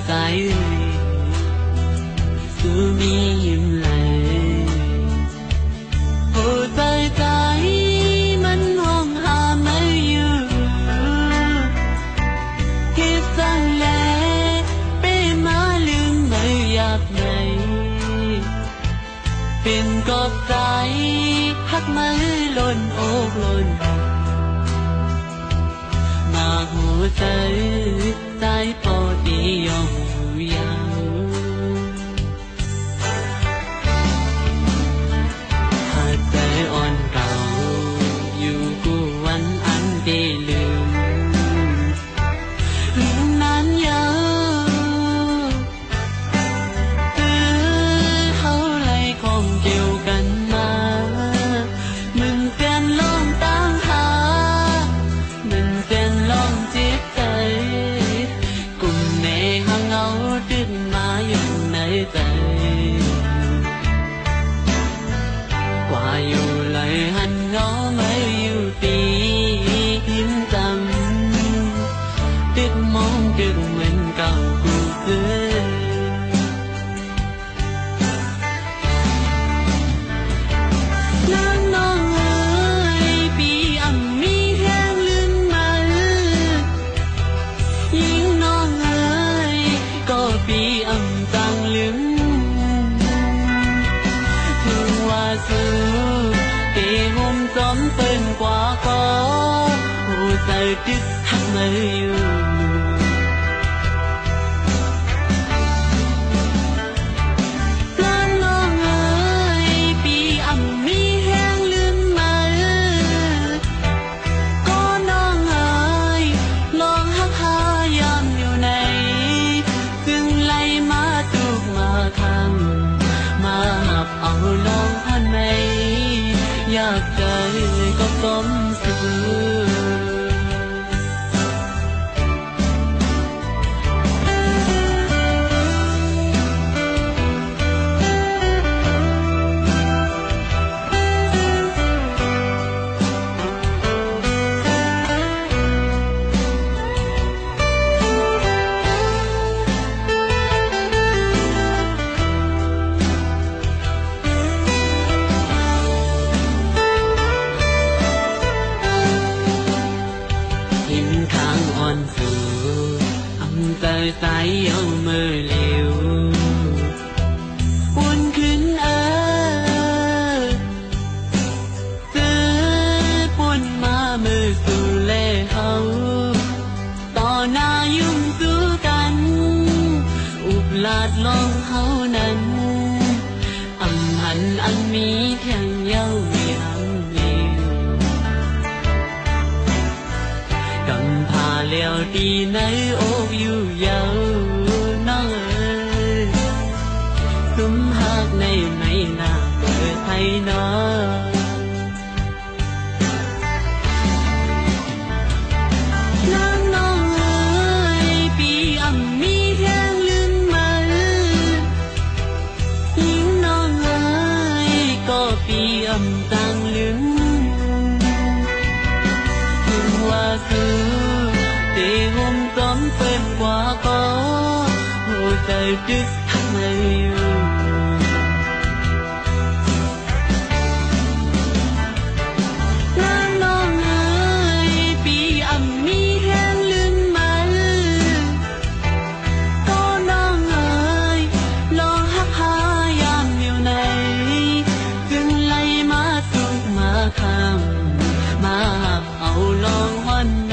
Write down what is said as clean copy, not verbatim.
dài cứ mi im lại hồ dài dài mình hoang hà mấy yêu khi sang lẽ bê má lưng mấy giặc nàyเป็นกอบใจฮักไม่ล้นโอกล้นมาหัวใจใจพอดียอมยาวหากใจอ่อนเก่าอยู่กูวันอันได้ลืมลืมนั้นยาวqua yêu lời hành ngó mấy yêu tím tâm tiếc mong được mình cầu cuộc cười nắng non ơi bị ẩm mi hang lưng mây những non ơi có bị ẩm tăng lưng hoa xưa kề hôm gió tên qua có hồ dài tiếc hát mây yêu lan non ơi bị ẩm mi hang lưng mây có non ơi lo hát ha yam điều này dừng lại má tục mà thằng mà hạpเอาลองพันไม่อยากใจก็ต้มสื่อใจใจเอามือเลี้ยววนขึ้นซื้อปุ่นมามือสู่เล่เขาต่อหน้ายุ่งสู้กันอุบลาดลองเขานั้นอำหันอันมีแทงเย้ามีหำเลี้ยวกำพาเลี้ยวดีในอกอยู่ยาวน้องเอ๋ยซุ้มหักในไม่น่าเปิดให้น้องน้องเอ๋ยปีอ่ำมีแห้งลืมมายิ่งน้องเอ๋ยก็ปีอ่ำต่างลืมถึงว่าคือđể hôm tóm phim qua có hồ trời đứt hát mây yêu nắng non ơi bị ẩm mi hang lưng mây có non ơi lo hát ha yam điều này dừng lại má tục mà kham mà ảo lòng hoan